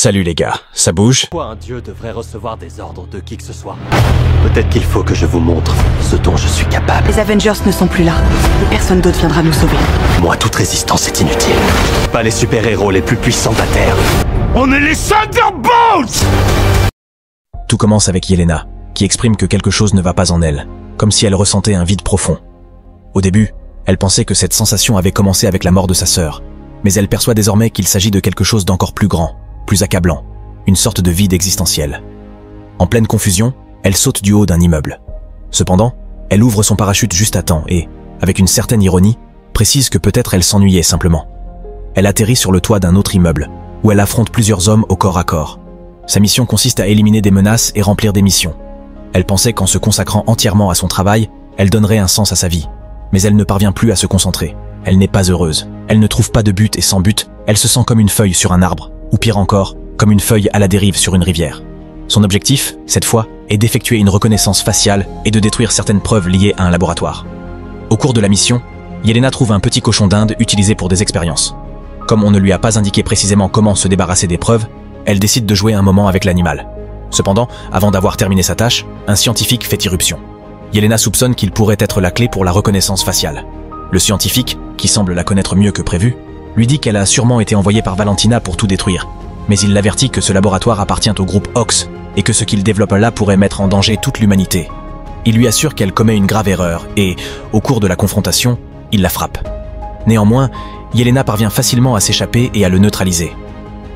Salut les gars, ça bouge? Pourquoi un dieu devrait recevoir des ordres de qui que ce soit? Peut-être qu'il faut que je vous montre ce dont je suis capable. Les Avengers ne sont plus là, et personne d'autre viendra nous sauver. Moi, toute résistance est inutile. Pas les super-héros les plus puissants de la Terre. On est les Thunderbolts! Tout commence avec Yelena, qui exprime que quelque chose ne va pas en elle, comme si elle ressentait un vide profond. Au début, elle pensait que cette sensation avait commencé avec la mort de sa sœur, mais elle perçoit désormais qu'il s'agit de quelque chose d'encore plus grand, plus accablant, une sorte de vide existentiel. En pleine confusion, elle saute du haut d'un immeuble. Cependant, elle ouvre son parachute juste à temps et, avec une certaine ironie, précise que peut-être elle s'ennuyait simplement. Elle atterrit sur le toit d'un autre immeuble, où elle affronte plusieurs hommes au corps à corps. Sa mission consiste à éliminer des menaces et remplir des missions. Elle pensait qu'en se consacrant entièrement à son travail, elle donnerait un sens à sa vie. Mais elle ne parvient plus à se concentrer. Elle n'est pas heureuse. Elle ne trouve pas de but et sans but, elle se sent comme une feuille sur un arbre, ou pire encore, comme une feuille à la dérive sur une rivière. Son objectif, cette fois, est d'effectuer une reconnaissance faciale et de détruire certaines preuves liées à un laboratoire. Au cours de la mission, Yelena trouve un petit cochon d'Inde utilisé pour des expériences. Comme on ne lui a pas indiqué précisément comment se débarrasser des preuves, elle décide de jouer un moment avec l'animal. Cependant, avant d'avoir terminé sa tâche, un scientifique fait irruption. Yelena soupçonne qu'il pourrait être la clé pour la reconnaissance faciale. Le scientifique, qui semble la connaître mieux que prévu, lui dit qu'elle a sûrement été envoyée par Valentina pour tout détruire. Mais il l'avertit que ce laboratoire appartient au groupe Ox et que ce qu'il développe là pourrait mettre en danger toute l'humanité. Il lui assure qu'elle commet une grave erreur et, au cours de la confrontation, il la frappe. Néanmoins, Yelena parvient facilement à s'échapper et à le neutraliser.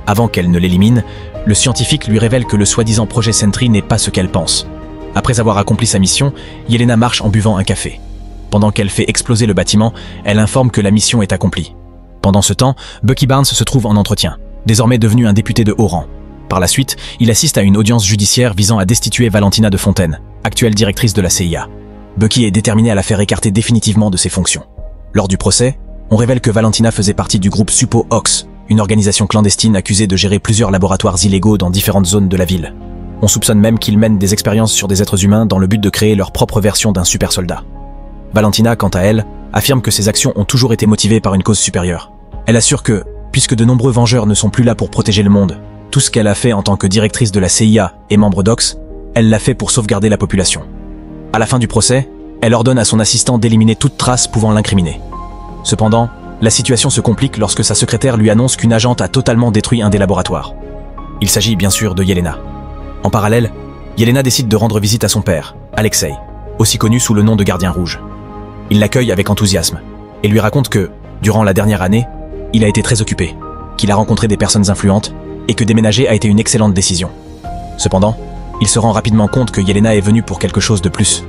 Avant qu'elle ne l'élimine, le scientifique lui révèle que le soi-disant projet Sentry n'est pas ce qu'elle pense. Après avoir accompli sa mission, Yelena marche en buvant un café. Pendant qu'elle fait exploser le bâtiment, elle informe que la mission est accomplie. Pendant ce temps, Bucky Barnes se trouve en entretien, désormais devenu un député de haut rang. Par la suite, il assiste à une audience judiciaire visant à destituer Valentina de Fontaine, actuelle directrice de la CIA. Bucky est déterminé à la faire écarter définitivement de ses fonctions. Lors du procès, on révèle que Valentina faisait partie du groupe Suppo Ox, une organisation clandestine accusée de gérer plusieurs laboratoires illégaux dans différentes zones de la ville. On soupçonne même qu'ils mènent des expériences sur des êtres humains dans le but de créer leur propre version d'un super soldat. Valentina, quant à elle, affirme que ses actions ont toujours été motivées par une cause supérieure. Elle assure que, puisque de nombreux vengeurs ne sont plus là pour protéger le monde, tout ce qu'elle a fait en tant que directrice de la CIA et membre d'Ox, elle l'a fait pour sauvegarder la population. À la fin du procès, elle ordonne à son assistant d'éliminer toute trace pouvant l'incriminer. Cependant, la situation se complique lorsque sa secrétaire lui annonce qu'une agente a totalement détruit un des laboratoires. Il s'agit bien sûr de Yelena. En parallèle, Yelena décide de rendre visite à son père, Alexei, aussi connu sous le nom de Gardien Rouge. Il l'accueille avec enthousiasme et lui raconte que, durant la dernière année, il a été très occupé, qu'il a rencontré des personnes influentes et que déménager a été une excellente décision. Cependant, il se rend rapidement compte que Yelena est venue pour quelque chose de plus.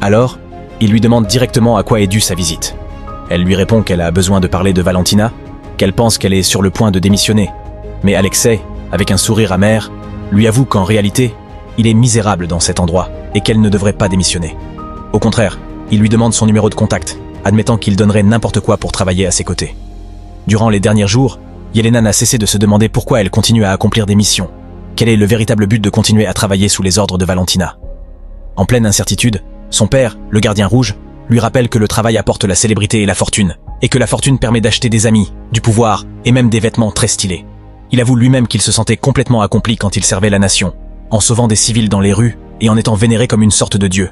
Alors, il lui demande directement à quoi est due sa visite. Elle lui répond qu'elle a besoin de parler de Valentina, qu'elle pense qu'elle est sur le point de démissionner. Mais Alexei, avec un sourire amer, lui avoue qu'en réalité, il est misérable dans cet endroit et qu'elle ne devrait pas démissionner. Au contraire, il lui demande son numéro de contact, admettant qu'il donnerait n'importe quoi pour travailler à ses côtés. Durant les derniers jours, Yelena n'a cessé de se demander pourquoi elle continue à accomplir des missions. Quel est le véritable but de continuer à travailler sous les ordres de Valentina? En pleine incertitude, son père, le Gardien Rouge, lui rappelle que le travail apporte la célébrité et la fortune, et que la fortune permet d'acheter des amis, du pouvoir et même des vêtements très stylés. Il avoue lui-même qu'il se sentait complètement accompli quand il servait la nation, en sauvant des civils dans les rues et en étant vénéré comme une sorte de dieu.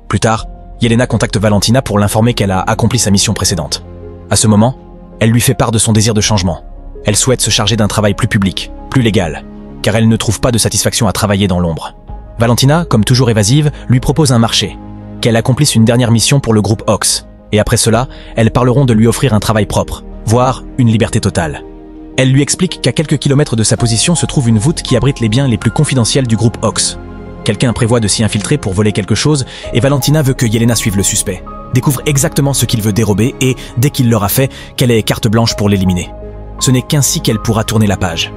Plus tard, Yelena contacte Valentina pour l'informer qu'elle a accompli sa mission précédente. À ce moment, elle lui fait part de son désir de changement. Elle souhaite se charger d'un travail plus public, plus légal, car elle ne trouve pas de satisfaction à travailler dans l'ombre. Valentina, comme toujours évasive, lui propose un marché, qu'elle accomplisse une dernière mission pour le groupe Ox, et après cela, elles parleront de lui offrir un travail propre, voire une liberté totale. Elle lui explique qu'à quelques kilomètres de sa position se trouve une voûte qui abrite les biens les plus confidentiels du groupe Ox. Quelqu'un prévoit de s'y infiltrer pour voler quelque chose, et Valentina veut que Yelena suive le suspect, découvre exactement ce qu'il veut dérober et, dès qu'il l'aura fait, qu'elle ait carte blanche pour l'éliminer. Ce n'est qu'ainsi qu'elle pourra tourner la page.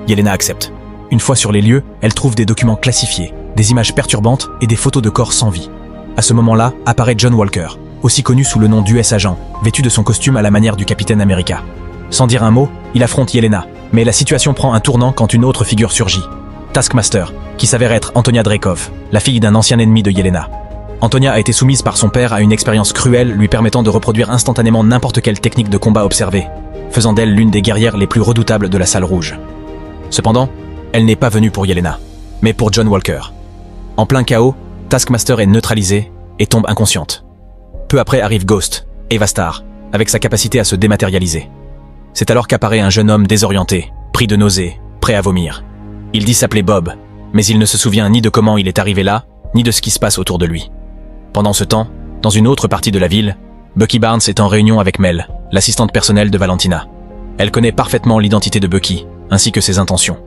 Yelena accepte. Une fois sur les lieux, elle trouve des documents classifiés, des images perturbantes et des photos de corps sans vie. À ce moment-là, apparaît John Walker, aussi connu sous le nom d'US Agent, vêtu de son costume à la manière du Capitaine America. Sans dire un mot, il affronte Yelena, mais la situation prend un tournant quand une autre figure surgit. Taskmaster, qui s'avère être Antonia Dreykov, la fille d'un ancien ennemi de Yelena. Antonia a été soumise par son père à une expérience cruelle lui permettant de reproduire instantanément n'importe quelle technique de combat observée, faisant d'elle l'une des guerrières les plus redoutables de la Salle Rouge. Cependant, elle n'est pas venue pour Yelena, mais pour John Walker. En plein chaos, Taskmaster est neutralisée et tombe inconsciente. Peu après arrive Ghost, Eva Star, avec sa capacité à se dématérialiser. C'est alors qu'apparaît un jeune homme désorienté, pris de nausées, prêt à vomir. Il dit s'appeler Bob, mais il ne se souvient ni de comment il est arrivé là, ni de ce qui se passe autour de lui. Pendant ce temps, dans une autre partie de la ville, Bucky Barnes est en réunion avec Mel, l'assistante personnelle de Valentina. Elle connaît parfaitement l'identité de Bucky, ainsi que ses intentions.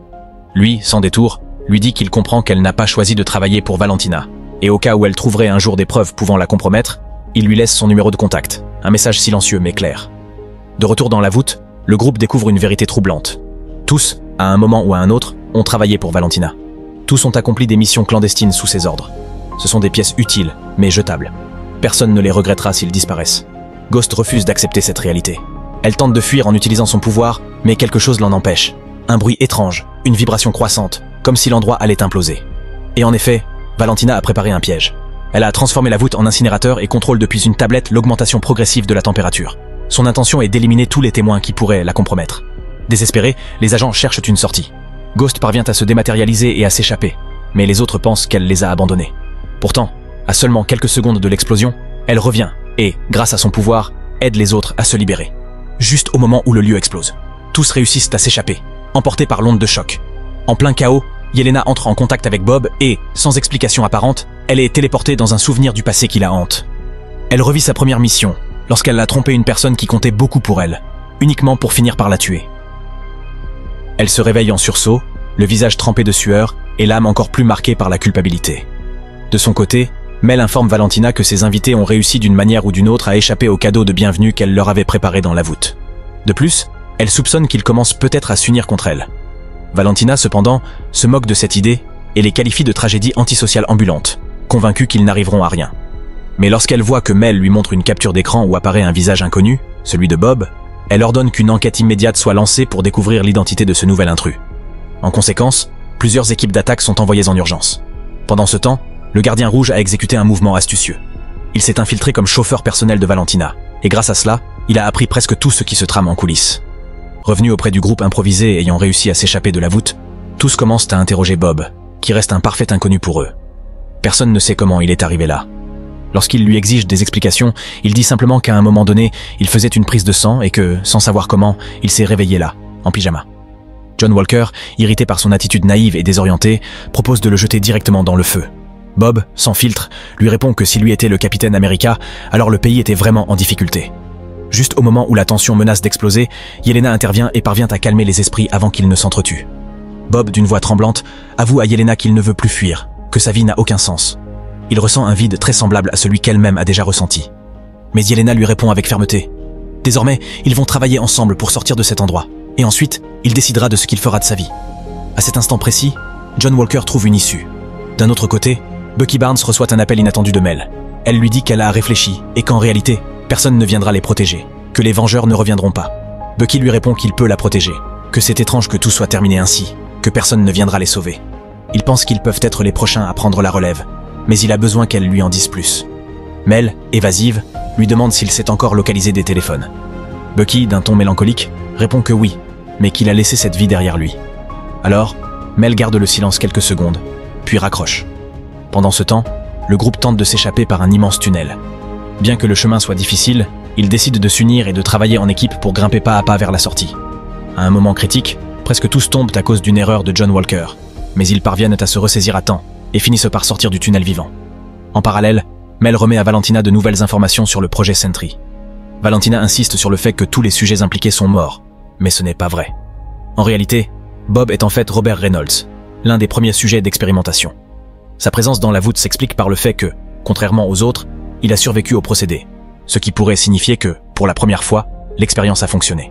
Lui, sans détour, lui dit qu'il comprend qu'elle n'a pas choisi de travailler pour Valentina, et au cas où elle trouverait un jour des preuves pouvant la compromettre, il lui laisse son numéro de contact, un message silencieux mais clair. De retour dans la voûte, le groupe découvre une vérité troublante. Tous, à un moment ou à un autre, ont travaillé pour Valentina. Tous ont accompli des missions clandestines sous ses ordres. Ce sont des pièces utiles, mais jetables. Personne ne les regrettera s'ils disparaissent. Ghost refuse d'accepter cette réalité. Elle tente de fuir en utilisant son pouvoir, mais quelque chose l'en empêche. Un bruit étrange, une vibration croissante, comme si l'endroit allait imploser. Et en effet, Valentina a préparé un piège. Elle a transformé la voûte en incinérateur et contrôle depuis une tablette l'augmentation progressive de la température. Son intention est d'éliminer tous les témoins qui pourraient la compromettre. Désespérés, les agents cherchent une sortie. Ghost parvient à se dématérialiser et à s'échapper, mais les autres pensent qu'elle les a abandonnés. Pourtant, à seulement quelques secondes de l'explosion, elle revient et, grâce à son pouvoir, aide les autres à se libérer. Juste au moment où le lieu explose. Tous réussissent à s'échapper, emportés par l'onde de choc. En plein chaos, Yelena entre en contact avec Bob et, sans explication apparente, elle est téléportée dans un souvenir du passé qui la hante. Elle revit sa première mission, lorsqu'elle a trompé une personne qui comptait beaucoup pour elle, uniquement pour finir par la tuer. Elle se réveille en sursaut, le visage trempé de sueur et l'âme encore plus marquée par la culpabilité. De son côté, Mel informe Valentina que ses invités ont réussi d'une manière ou d'une autre à échapper au cadeau de bienvenue qu'elle leur avait préparé dans la voûte. De plus, elle soupçonne qu'ils commencent peut-être à s'unir contre elle. Valentina, cependant, se moque de cette idée et les qualifie de tragédie antisociale ambulante, convaincue qu'ils n'arriveront à rien. Mais lorsqu'elle voit que Mel lui montre une capture d'écran où apparaît un visage inconnu, celui de Bob, elle ordonne qu'une enquête immédiate soit lancée pour découvrir l'identité de ce nouvel intrus. En conséquence, plusieurs équipes d'attaque sont envoyées en urgence. Pendant ce temps, le gardien rouge a exécuté un mouvement astucieux. Il s'est infiltré comme chauffeur personnel de Valentina, et grâce à cela, il a appris presque tout ce qui se trame en coulisses. Revenu auprès du groupe improvisé ayant réussi à s'échapper de la voûte, tous commencent à interroger Bob, qui reste un parfait inconnu pour eux. Personne ne sait comment il est arrivé là. Lorsqu'il lui exige des explications, il dit simplement qu'à un moment donné, il faisait une prise de sang et que, sans savoir comment, il s'est réveillé là, en pyjama. John Walker, irrité par son attitude naïve et désorientée, propose de le jeter directement dans le feu. Bob, sans filtre, lui répond que si lui était le capitaine America, alors le pays était vraiment en difficulté. Juste au moment où la tension menace d'exploser, Yelena intervient et parvient à calmer les esprits avant qu'ils ne s'entretuent. Bob, d'une voix tremblante, avoue à Yelena qu'il ne veut plus fuir, que sa vie n'a aucun sens. Il ressent un vide très semblable à celui qu'elle-même a déjà ressenti. Mais Yelena lui répond avec fermeté. Désormais, ils vont travailler ensemble pour sortir de cet endroit, et ensuite, il décidera de ce qu'il fera de sa vie. À cet instant précis, John Walker trouve une issue. D'un autre côté, Bucky Barnes reçoit un appel inattendu de Mel. Elle lui dit qu'elle a réfléchi et qu'en réalité, personne ne viendra les protéger, que les Vengeurs ne reviendront pas. Bucky lui répond qu'il peut la protéger, que c'est étrange que tout soit terminé ainsi, que personne ne viendra les sauver. Il pense qu'ils peuvent être les prochains à prendre la relève, mais il a besoin qu'elle lui en dise plus. Mel, évasive, lui demande s'il sait encore localiser des téléphones. Bucky, d'un ton mélancolique, répond que oui, mais qu'il a laissé cette vie derrière lui. Alors, Mel garde le silence quelques secondes, puis raccroche. Pendant ce temps, le groupe tente de s'échapper par un immense tunnel. Bien que le chemin soit difficile, ils décident de s'unir et de travailler en équipe pour grimper pas à pas vers la sortie. À un moment critique, presque tous tombent à cause d'une erreur de John Walker, mais ils parviennent à se ressaisir à temps et finissent par sortir du tunnel vivant. En parallèle, Mel remet à Valentina de nouvelles informations sur le projet Sentry. Valentina insiste sur le fait que tous les sujets impliqués sont morts, mais ce n'est pas vrai. En réalité, Bob est en fait Robert Reynolds, l'un des premiers sujets d'expérimentation. Sa présence dans la voûte s'explique par le fait que, contrairement aux autres, il a survécu au procédé, ce qui pourrait signifier que, pour la première fois, l'expérience a fonctionné.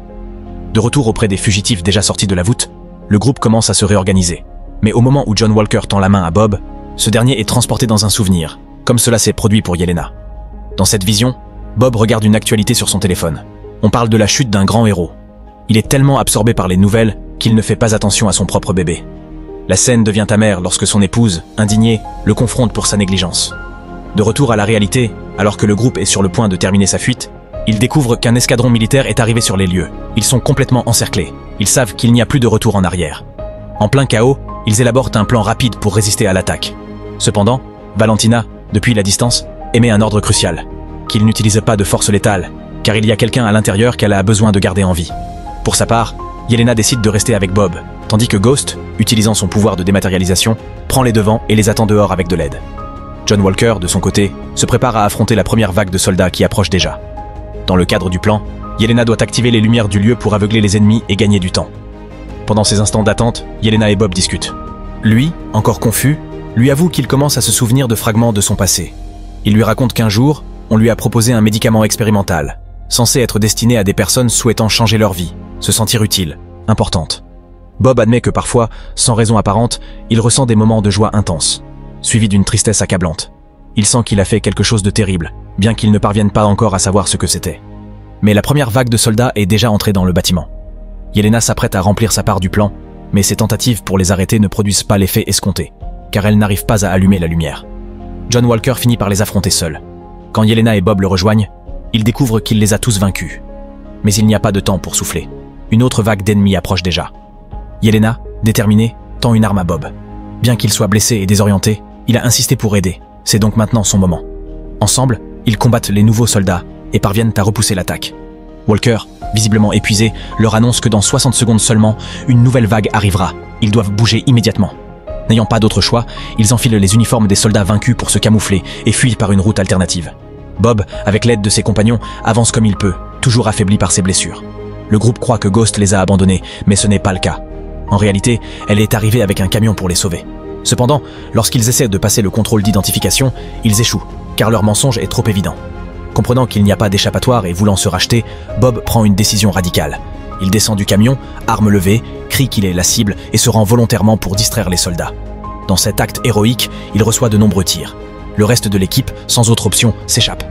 De retour auprès des fugitifs déjà sortis de la voûte, le groupe commence à se réorganiser. Mais au moment où John Walker tend la main à Bob, ce dernier est transporté dans un souvenir, comme cela s'est produit pour Yelena. Dans cette vision, Bob regarde une actualité sur son téléphone. On parle de la chute d'un grand héros. Il est tellement absorbé par les nouvelles qu'il ne fait pas attention à son propre bébé. La scène devient amère lorsque son épouse, indignée, le confronte pour sa négligence. De retour à la réalité, alors que le groupe est sur le point de terminer sa fuite, ils découvrent qu'un escadron militaire est arrivé sur les lieux. Ils sont complètement encerclés. Ils savent qu'il n'y a plus de retour en arrière. En plein chaos, ils élaborent un plan rapide pour résister à l'attaque. Cependant, Valentina, depuis la distance, émet un ordre crucial, qu'ils n'utilisent pas de force létale, car il y a quelqu'un à l'intérieur qu'elle a besoin de garder en vie. Pour sa part, Yelena décide de rester avec Bob, tandis que Ghost, utilisant son pouvoir de dématérialisation, prend les devants et les attend dehors avec de l'aide. John Walker, de son côté, se prépare à affronter la première vague de soldats qui approche déjà. Dans le cadre du plan, Yelena doit activer les lumières du lieu pour aveugler les ennemis et gagner du temps. Pendant ces instants d'attente, Yelena et Bob discutent. Lui, encore confus, lui avoue qu'il commence à se souvenir de fragments de son passé. Il lui raconte qu'un jour, on lui a proposé un médicament expérimental, censé être destiné à des personnes souhaitant changer leur vie, se sentir utile, importante. Bob admet que parfois, sans raison apparente, il ressent des moments de joie intense, suivis d'une tristesse accablante. Il sent qu'il a fait quelque chose de terrible, bien qu'il ne parvienne pas encore à savoir ce que c'était. Mais la première vague de soldats est déjà entrée dans le bâtiment. Yelena s'apprête à remplir sa part du plan, mais ses tentatives pour les arrêter ne produisent pas l'effet escompté, car elle n'arrive pas à allumer la lumière. John Walker finit par les affronter seul. Quand Yelena et Bob le rejoignent, il découvre qu'il les a tous vaincus. Mais il n'y a pas de temps pour souffler. Une autre vague d'ennemis approche déjà. Yelena, déterminée, tend une arme à Bob. Bien qu'il soit blessé et désorienté, il a insisté pour aider. C'est donc maintenant son moment. Ensemble, ils combattent les nouveaux soldats et parviennent à repousser l'attaque. Walker, visiblement épuisé, leur annonce que dans 60 secondes seulement, une nouvelle vague arrivera. Ils doivent bouger immédiatement. N'ayant pas d'autre choix, ils enfilent les uniformes des soldats vaincus pour se camoufler et fuient par une route alternative. Bob, avec l'aide de ses compagnons, avance comme il peut, toujours affaibli par ses blessures. Le groupe croit que Ghost les a abandonnés, mais ce n'est pas le cas. En réalité, elle est arrivée avec un camion pour les sauver. Cependant, lorsqu'ils essaient de passer le contrôle d'identification, ils échouent, car leur mensonge est trop évident. Comprenant qu'il n'y a pas d'échappatoire et voulant se racheter, Bob prend une décision radicale. Il descend du camion, arme levée, crie qu'il est la cible et se rend volontairement pour distraire les soldats. Dans cet acte héroïque, il reçoit de nombreux tirs. Le reste de l'équipe, sans autre option, s'échappe.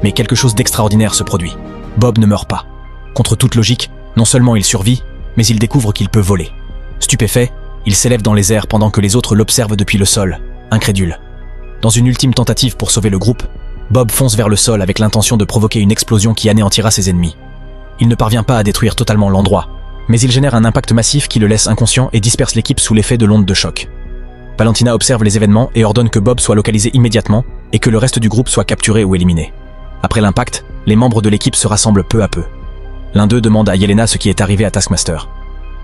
Mais quelque chose d'extraordinaire se produit. Bob ne meurt pas. Contre toute logique, non seulement il survit, mais il découvre qu'il peut voler. Stupéfait, il s'élève dans les airs pendant que les autres l'observent depuis le sol, incrédule. Dans une ultime tentative pour sauver le groupe, Bob fonce vers le sol avec l'intention de provoquer une explosion qui anéantira ses ennemis. Il ne parvient pas à détruire totalement l'endroit, mais il génère un impact massif qui le laisse inconscient et disperse l'équipe sous l'effet de l'onde de choc. Valentina observe les événements et ordonne que Bob soit localisé immédiatement et que le reste du groupe soit capturé ou éliminé. Après l'impact, les membres de l'équipe se rassemblent peu à peu. L'un d'eux demande à Yelena ce qui est arrivé à Taskmaster.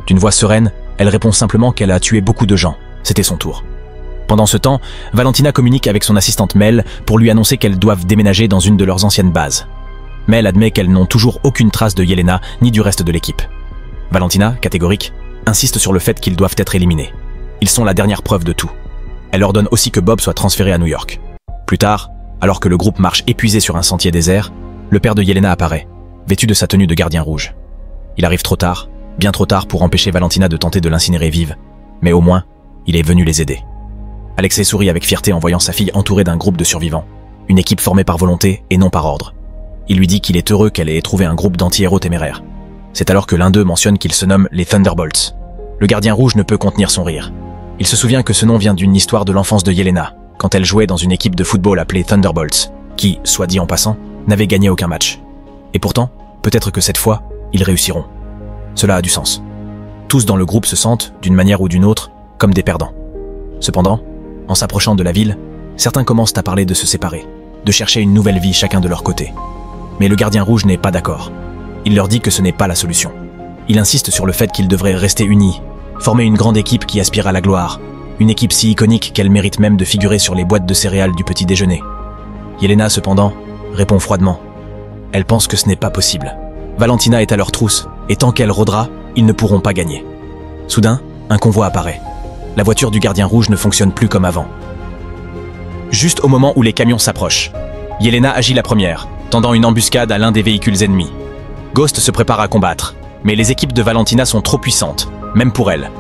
D'une voix sereine, elle répond simplement qu'elle a tué beaucoup de gens. C'était son tour. Pendant ce temps, Valentina communique avec son assistante Mel pour lui annoncer qu'elles doivent déménager dans une de leurs anciennes bases. Mel admet qu'elles n'ont toujours aucune trace de Yelena ni du reste de l'équipe. Valentina, catégorique, insiste sur le fait qu'ils doivent être éliminés. Ils sont la dernière preuve de tout. Elle ordonne aussi que Bob soit transféré à New York. Plus tard, alors que le groupe marche épuisé sur un sentier désert, le père de Yelena apparaît, vêtu de sa tenue de gardien rouge. Il arrive trop tard, bien trop tard pour empêcher Valentina de tenter de l'incinérer vive, mais au moins, il est venu les aider. Alexei sourit avec fierté en voyant sa fille entourée d'un groupe de survivants, une équipe formée par volonté et non par ordre. Il lui dit qu'il est heureux qu'elle ait trouvé un groupe d'anti-héros téméraires. C'est alors que l'un d'eux mentionne qu'ils se nomment les Thunderbolts. Le gardien rouge ne peut contenir son rire. Il se souvient que ce nom vient d'une histoire de l'enfance de Yelena, quand elle jouait dans une équipe de football appelée Thunderbolts, qui, soit dit en passant, n'avait gagné aucun match. Et pourtant, peut-être que cette fois, ils réussiront. Cela a du sens. Tous dans le groupe se sentent, d'une manière ou d'une autre, comme des perdants. Cependant, en s'approchant de la ville, certains commencent à parler de se séparer, de chercher une nouvelle vie chacun de leur côté. Mais le gardien rouge n'est pas d'accord. Il leur dit que ce n'est pas la solution. Il insiste sur le fait qu'ils devraient rester unis, former une grande équipe qui aspire à la gloire, une équipe si iconique qu'elle mérite même de figurer sur les boîtes de céréales du petit déjeuner. Yelena, cependant, répond froidement. Elle pense que ce n'est pas possible. Valentina est à leur trousse, et tant qu'elle rôdera, ils ne pourront pas gagner. Soudain, un convoi apparaît. La voiture du gardien rouge ne fonctionne plus comme avant. Juste au moment où les camions s'approchent, Yelena agit la première, tendant une embuscade à l'un des véhicules ennemis. Ghost se prépare à combattre, mais les équipes de Valentina sont trop puissantes, même pour elle.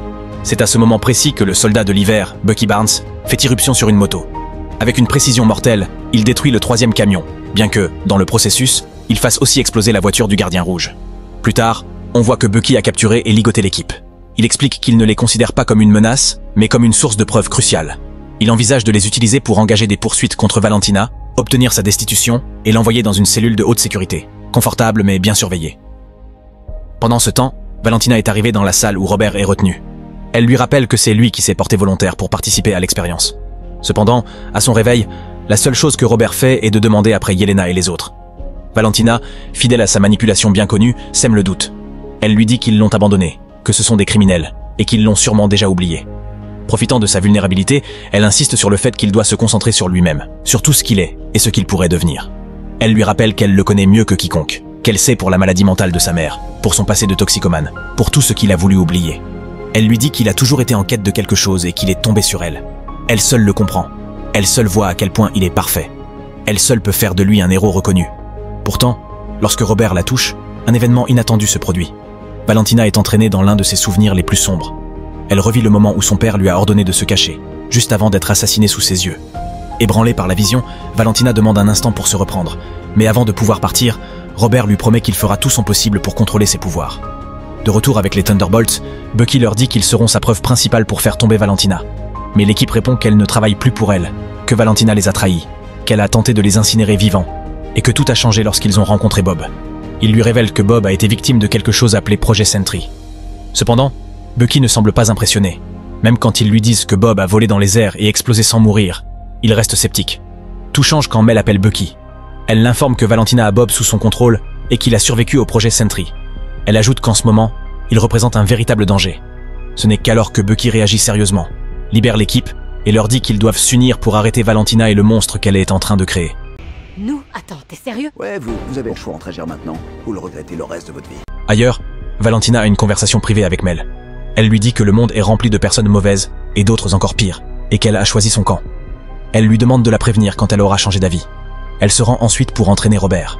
C'est à ce moment précis que le soldat de l'hiver, Bucky Barnes, fait irruption sur une moto. Avec une précision mortelle, il détruit le troisième camion, bien que, dans le processus, il fasse aussi exploser la voiture du gardien rouge. Plus tard, on voit que Bucky a capturé et ligoté l'équipe. Il explique qu'il ne les considère pas comme une menace, mais comme une source de preuves cruciale. Il envisage de les utiliser pour engager des poursuites contre Valentina, obtenir sa destitution et l'envoyer dans une cellule de haute sécurité, confortable mais bien surveillée. Pendant ce temps, Valentina est arrivée dans la salle où Robert est retenu. Elle lui rappelle que c'est lui qui s'est porté volontaire pour participer à l'expérience. Cependant, à son réveil, la seule chose que Robert fait est de demander après Yelena et les autres. Valentina, fidèle à sa manipulation bien connue, sème le doute. Elle lui dit qu'ils l'ont abandonné, que ce sont des criminels, et qu'ils l'ont sûrement déjà oublié. Profitant de sa vulnérabilité, elle insiste sur le fait qu'il doit se concentrer sur lui-même, sur tout ce qu'il est et ce qu'il pourrait devenir. Elle lui rappelle qu'elle le connaît mieux que quiconque, qu'elle sait pour la maladie mentale de sa mère, pour son passé de toxicomane, pour tout ce qu'il a voulu oublier. Elle lui dit qu'il a toujours été en quête de quelque chose et qu'il est tombé sur elle. Elle seule le comprend. Elle seule voit à quel point il est parfait. Elle seule peut faire de lui un héros reconnu. Pourtant, lorsque Robert la touche, un événement inattendu se produit. Valentina est entraînée dans l'un de ses souvenirs les plus sombres. Elle revit le moment où son père lui a ordonné de se cacher, juste avant d'être assassiné sous ses yeux. Ébranlée par la vision, Valentina demande un instant pour se reprendre, mais avant de pouvoir partir, Robert lui promet qu'il fera tout son possible pour contrôler ses pouvoirs. De retour avec les Thunderbolts, Bucky leur dit qu'ils seront sa preuve principale pour faire tomber Valentina. Mais l'équipe répond qu'elle ne travaille plus pour elle, que Valentina les a trahis, qu'elle a tenté de les incinérer vivants, et que tout a changé lorsqu'ils ont rencontré Bob. Il lui révèle que Bob a été victime de quelque chose appelé Projet Sentry. Cependant, Bucky ne semble pas impressionné. Même quand ils lui disent que Bob a volé dans les airs et explosé sans mourir, il reste sceptique. Tout change quand Mel appelle Bucky. Elle l'informe que Valentina a Bob sous son contrôle et qu'il a survécu au Projet Sentry. Elle ajoute qu'en ce moment, il représente un véritable danger. Ce n'est qu'alors que Bucky réagit sérieusement, libère l'équipe et leur dit qu'ils doivent s'unir pour arrêter Valentina et le monstre qu'elle est en train de créer. Nous? Attends, t'es sérieux? Ouais, vous avez le choix entre agir maintenant ou le regretter le reste de votre vie. Ailleurs, Valentina a une conversation privée avec Mel. Elle lui dit que le monde est rempli de personnes mauvaises et d'autres encore pires, et qu'elle a choisi son camp. Elle lui demande de la prévenir quand elle aura changé d'avis. Elle se rend ensuite pour entraîner Robert.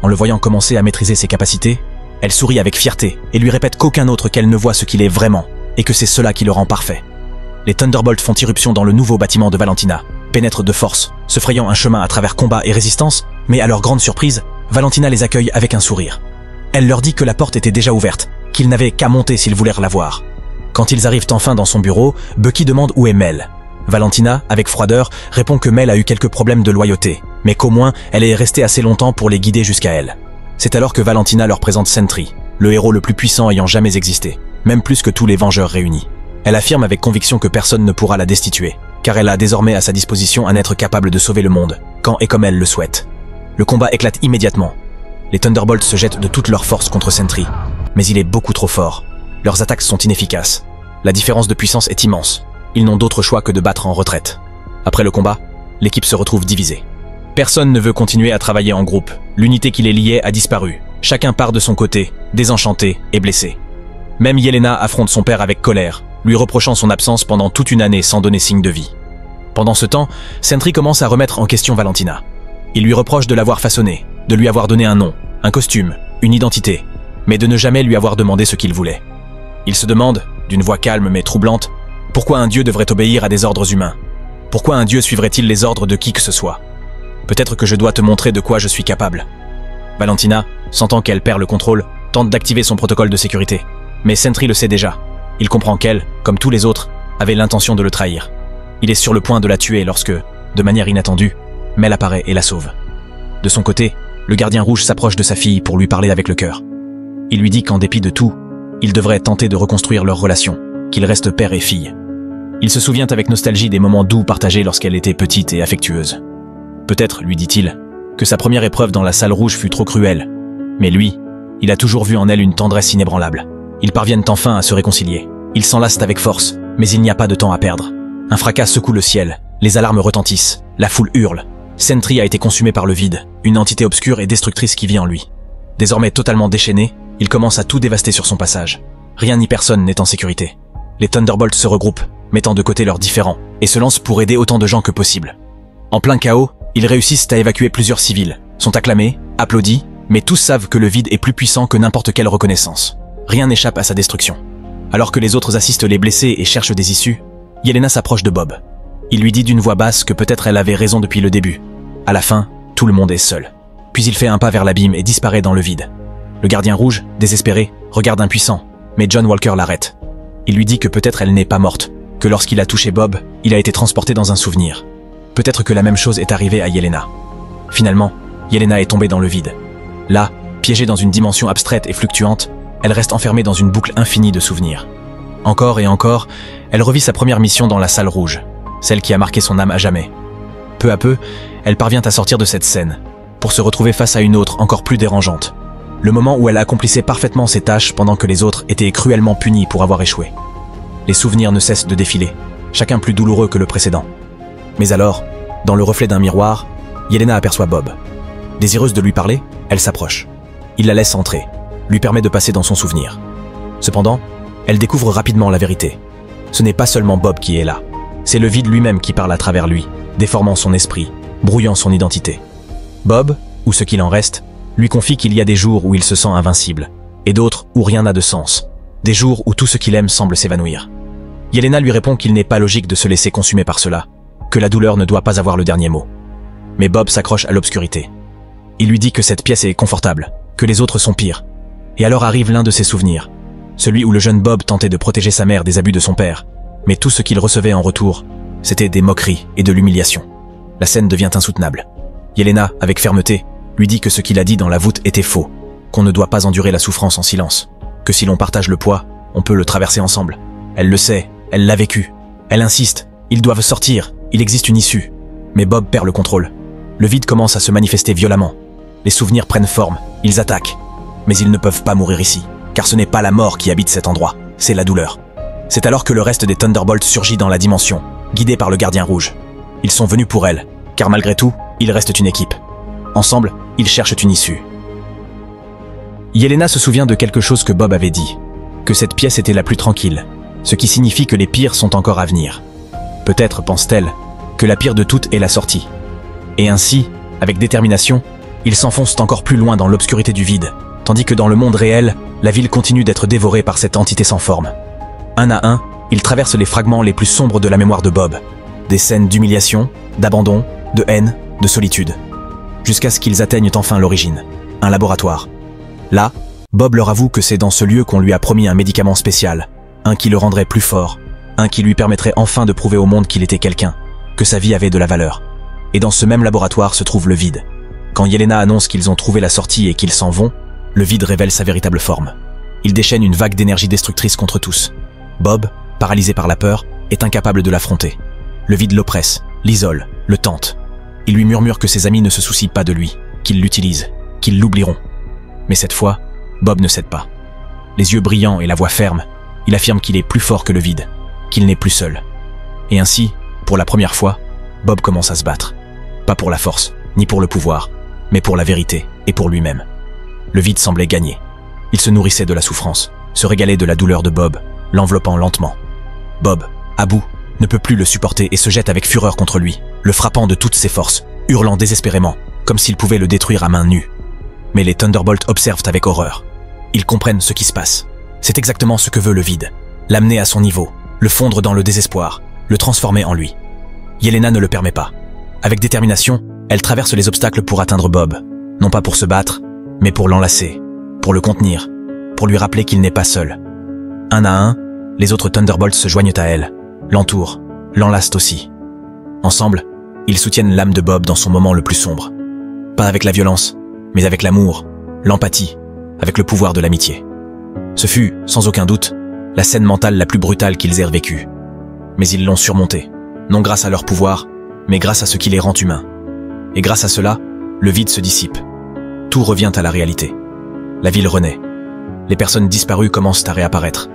En le voyant commencer à maîtriser ses capacités, elle sourit avec fierté et lui répète qu'aucun autre qu'elle ne voit ce qu'il est vraiment, et que c'est cela qui le rend parfait. Les Thunderbolts font irruption dans le nouveau bâtiment de Valentina, pénètrent de force, se frayant un chemin à travers combat et résistance, mais à leur grande surprise, Valentina les accueille avec un sourire. Elle leur dit que la porte était déjà ouverte, qu'ils n'avaient qu'à monter s'ils voulaient la voir. Quand ils arrivent enfin dans son bureau, Bucky demande où est Mel. Valentina, avec froideur, répond que Mel a eu quelques problèmes de loyauté, mais qu'au moins elle est restée assez longtemps pour les guider jusqu'à elle. C'est alors que Valentina leur présente Sentry, le héros le plus puissant ayant jamais existé, même plus que tous les Vengeurs réunis. Elle affirme avec conviction que personne ne pourra la destituer, car elle a désormais à sa disposition un être capable de sauver le monde, quand et comme elle le souhaite. Le combat éclate immédiatement. Les Thunderbolts se jettent de toute leur force contre Sentry, mais il est beaucoup trop fort. Leurs attaques sont inefficaces. La différence de puissance est immense. Ils n'ont d'autre choix que de battre en retraite. Après le combat, l'équipe se retrouve divisée. Personne ne veut continuer à travailler en groupe. L'unité qui les liait a disparu. Chacun part de son côté, désenchanté et blessé. Même Yelena affronte son père avec colère, lui reprochant son absence pendant toute une année sans donner signe de vie. Pendant ce temps, Sentry commence à remettre en question Valentina. Il lui reproche de l'avoir façonnée, de lui avoir donné un nom, un costume, une identité, mais de ne jamais lui avoir demandé ce qu'il voulait. Il se demande, d'une voix calme mais troublante, pourquoi un dieu devrait obéir à des ordres humains? Pourquoi un dieu suivrait-il les ordres de qui que ce soit? Peut-être que je dois te montrer de quoi je suis capable. Valentina, sentant qu'elle perd le contrôle, tente d'activer son protocole de sécurité. Mais Sentry le sait déjà. Il comprend qu'elle, comme tous les autres, avait l'intention de le trahir. Il est sur le point de la tuer lorsque, de manière inattendue, Mel apparaît et la sauve. De son côté, le gardien rouge s'approche de sa fille pour lui parler avec le cœur. Il lui dit qu'en dépit de tout, il devrait tenter de reconstruire leur relation, qu'ils restent père et fille. Il se souvient avec nostalgie des moments doux partagés lorsqu'elle était petite et affectueuse. Peut-être, lui dit-il, que sa première épreuve dans la salle rouge fut trop cruelle. Mais lui, il a toujours vu en elle une tendresse inébranlable. Ils parviennent enfin à se réconcilier. Ils s'enlacent avec force, mais il n'y a pas de temps à perdre. Un fracas secoue le ciel, les alarmes retentissent, la foule hurle. Sentry a été consumé par le vide, une entité obscure et destructrice qui vit en lui. Désormais totalement déchaîné, il commence à tout dévaster sur son passage. Rien ni personne n'est en sécurité. Les Thunderbolts se regroupent, mettant de côté leurs différends, et se lancent pour aider autant de gens que possible. En plein chaos, ils réussissent à évacuer plusieurs civils, sont acclamés, applaudis, mais tous savent que le vide est plus puissant que n'importe quelle reconnaissance. Rien n'échappe à sa destruction. Alors que les autres assistent les blessés et cherchent des issues, Yelena s'approche de Bob. Il lui dit d'une voix basse que peut-être elle avait raison depuis le début. À la fin, tout le monde est seul. Puis il fait un pas vers l'abîme et disparaît dans le vide. Le gardien rouge, désespéré, regarde impuissant, mais John Walker l'arrête. Il lui dit que peut-être elle n'est pas morte, que lorsqu'il a touché Bob, il a été transporté dans un souvenir. Peut-être que la même chose est arrivée à Yelena. Finalement, Yelena est tombée dans le vide. Là, piégée dans une dimension abstraite et fluctuante, elle reste enfermée dans une boucle infinie de souvenirs. Encore et encore, elle revit sa première mission dans la salle rouge, celle qui a marqué son âme à jamais. Peu à peu, elle parvient à sortir de cette scène, pour se retrouver face à une autre encore plus dérangeante. Le moment où elle accomplissait parfaitement ses tâches pendant que les autres étaient cruellement punis pour avoir échoué. Les souvenirs ne cessent de défiler, chacun plus douloureux que le précédent. Mais alors, dans le reflet d'un miroir, Yelena aperçoit Bob. Désireuse de lui parler, elle s'approche. Il la laisse entrer, lui permet de passer dans son souvenir. Cependant, elle découvre rapidement la vérité. Ce n'est pas seulement Bob qui est là, c'est le vide lui-même qui parle à travers lui, déformant son esprit, brouillant son identité. Bob, ou ce qu'il en reste, lui confie qu'il y a des jours où il se sent invincible, et d'autres où rien n'a de sens, des jours où tout ce qu'il aime semble s'évanouir. Yelena lui répond qu'il n'est pas logique de se laisser consumer par cela, que la douleur ne doit pas avoir le dernier mot. Mais Bob s'accroche à l'obscurité. Il lui dit que cette pièce est confortable, que les autres sont pires. Et alors arrive l'un de ses souvenirs, celui où le jeune Bob tentait de protéger sa mère des abus de son père, mais tout ce qu'il recevait en retour, c'était des moqueries et de l'humiliation. La scène devient insoutenable. Yelena, avec fermeté, lui dit que ce qu'il a dit dans la voûte était faux, qu'on ne doit pas endurer la souffrance en silence, que si l'on partage le poids, on peut le traverser ensemble. Elle le sait, elle l'a vécu. Elle insiste, ils doivent sortir, il existe une issue. Mais Bob perd le contrôle. Le vide commence à se manifester violemment. Les souvenirs prennent forme, ils attaquent. Mais ils ne peuvent pas mourir ici, car ce n'est pas la mort qui habite cet endroit, c'est la douleur. C'est alors que le reste des Thunderbolts surgit dans la dimension, guidé par le gardien rouge. Ils sont venus pour elle, car malgré tout, ils restent une équipe. Ensemble, ils cherchent une issue. Yelena se souvient de quelque chose que Bob avait dit, que cette pièce était la plus tranquille, ce qui signifie que les pires sont encore à venir. Peut-être, pense-t-elle, que la pire de toutes est la sortie. Et ainsi, avec détermination, ils s'enfoncent encore plus loin dans l'obscurité du vide, tandis que dans le monde réel, la ville continue d'être dévorée par cette entité sans forme. Un à un, ils traversent les fragments les plus sombres de la mémoire de Bob, des scènes d'humiliation, d'abandon, de haine, de solitude, jusqu'à ce qu'ils atteignent enfin l'origine, un laboratoire. Là, Bob leur avoue que c'est dans ce lieu qu'on lui a promis un médicament spécial, un qui le rendrait plus fort, un qui lui permettrait enfin de prouver au monde qu'il était quelqu'un, que sa vie avait de la valeur. Et dans ce même laboratoire se trouve le vide. Quand Yelena annonce qu'ils ont trouvé la sortie et qu'ils s'en vont, le vide révèle sa véritable forme. Il déchaîne une vague d'énergie destructrice contre tous. Bob, paralysé par la peur, est incapable de l'affronter. Le vide l'oppresse, l'isole, le tente. Il lui murmure que ses amis ne se soucient pas de lui, qu'ils l'utilisent, qu'ils l'oublieront. Mais cette fois, Bob ne cède pas. Les yeux brillants et la voix ferme, il affirme qu'il est plus fort que le vide, qu'il n'est plus seul. Et ainsi, pour la première fois, Bob commence à se battre. Pas pour la force, ni pour le pouvoir, mais pour la vérité et pour lui-même. Le vide semblait gagner. Il se nourrissait de la souffrance, se régalait de la douleur de Bob, l'enveloppant lentement. Bob, à bout, ne peut plus le supporter et se jette avec fureur contre lui, le frappant de toutes ses forces, hurlant désespérément, comme s'il pouvait le détruire à main nue. Mais les Thunderbolts observent avec horreur. Ils comprennent ce qui se passe. C'est exactement ce que veut le vide. L'amener à son niveau, le fondre dans le désespoir, le transformer en lui. Yelena ne le permet pas. Avec détermination, elle traverse les obstacles pour atteindre Bob. Non pas pour se battre, mais pour l'enlacer, pour le contenir, pour lui rappeler qu'il n'est pas seul. Un à un, les autres Thunderbolts se joignent à elle, l'entourent, l'enlacent aussi. Ensemble, ils soutiennent l'âme de Bob dans son moment le plus sombre. Pas avec la violence, mais avec l'amour, l'empathie, avec le pouvoir de l'amitié. Ce fut, sans aucun doute, la scène mentale la plus brutale qu'ils aient vécue. Mais ils l'ont surmontée, non grâce à leur pouvoir, mais grâce à ce qui les rend humains. Et grâce à cela, le vide se dissipe. Tout revient à la réalité. La ville renaît. Les personnes disparues commencent à réapparaître.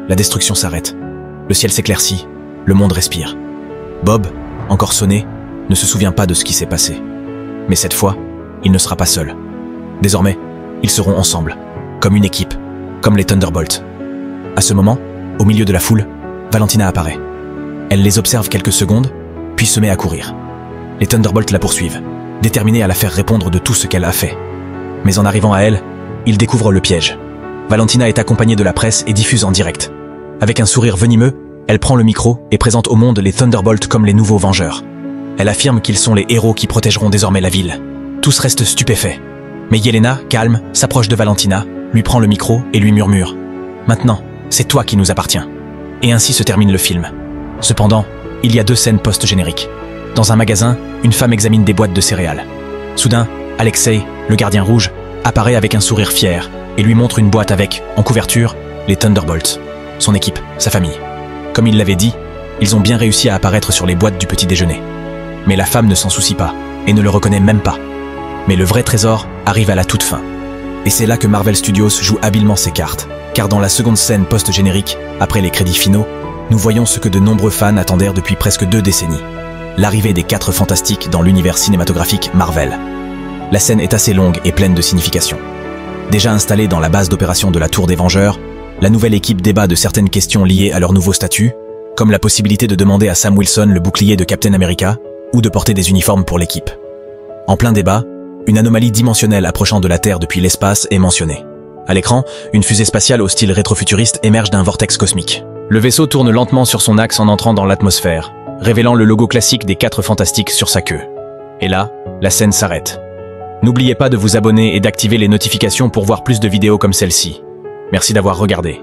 La destruction s'arrête. Le ciel s'éclaircit. Le monde respire. Bob, encore sonné, ne se souvient pas de ce qui s'est passé. Mais cette fois, il ne sera pas seul. Désormais, ils seront ensemble, comme une équipe, comme les Thunderbolts. À ce moment, au milieu de la foule, Valentina apparaît. Elle les observe quelques secondes, puis se met à courir. Les Thunderbolts la poursuivent, déterminés à la faire répondre de tout ce qu'elle a fait. Mais en arrivant à elle, ils découvrent le piège. Valentina est accompagnée de la presse et diffuse en direct. Avec un sourire venimeux, elle prend le micro et présente au monde les Thunderbolts comme les nouveaux Vengeurs. Elle affirme qu'ils sont les héros qui protégeront désormais la ville. Tous restent stupéfaits. Mais Yelena, calme, s'approche de Valentina, lui prend le micro et lui murmure « Maintenant, c'est toi qui nous appartiens ». Et ainsi se termine le film. Cependant, il y a 2 scènes post-génériques. Dans un magasin, une femme examine des boîtes de céréales. Soudain, Alexei, le gardien rouge, apparaît avec un sourire fier et lui montre une boîte avec, en couverture, les Thunderbolts. son équipe, sa famille. Comme il l'avait dit, ils ont bien réussi à apparaître sur les boîtes du petit déjeuner. Mais la femme ne s'en soucie pas, et ne le reconnaît même pas. Mais le vrai trésor arrive à la toute fin. Et c'est là que Marvel Studios joue habilement ses cartes, car dans la seconde scène post-générique, après les crédits finaux, nous voyons ce que de nombreux fans attendèrent depuis presque 2 décennies. L'arrivée des 4 Fantastiques dans l'univers cinématographique Marvel. La scène est assez longue et pleine de signification. Déjà installée dans la base d'opération de la Tour des Vengeurs, la nouvelle équipe débat de certaines questions liées à leur nouveau statut, comme la possibilité de demander à Sam Wilson le bouclier de Captain America, ou de porter des uniformes pour l'équipe. En plein débat, une anomalie dimensionnelle approchant de la Terre depuis l'espace est mentionnée. À l'écran, une fusée spatiale au style rétrofuturiste émerge d'un vortex cosmique. Le vaisseau tourne lentement sur son axe en entrant dans l'atmosphère, révélant le logo classique des 4 Fantastiques sur sa queue. Et là, la scène s'arrête. N'oubliez pas de vous abonner et d'activer les notifications pour voir plus de vidéos comme celle-ci. Merci d'avoir regardé.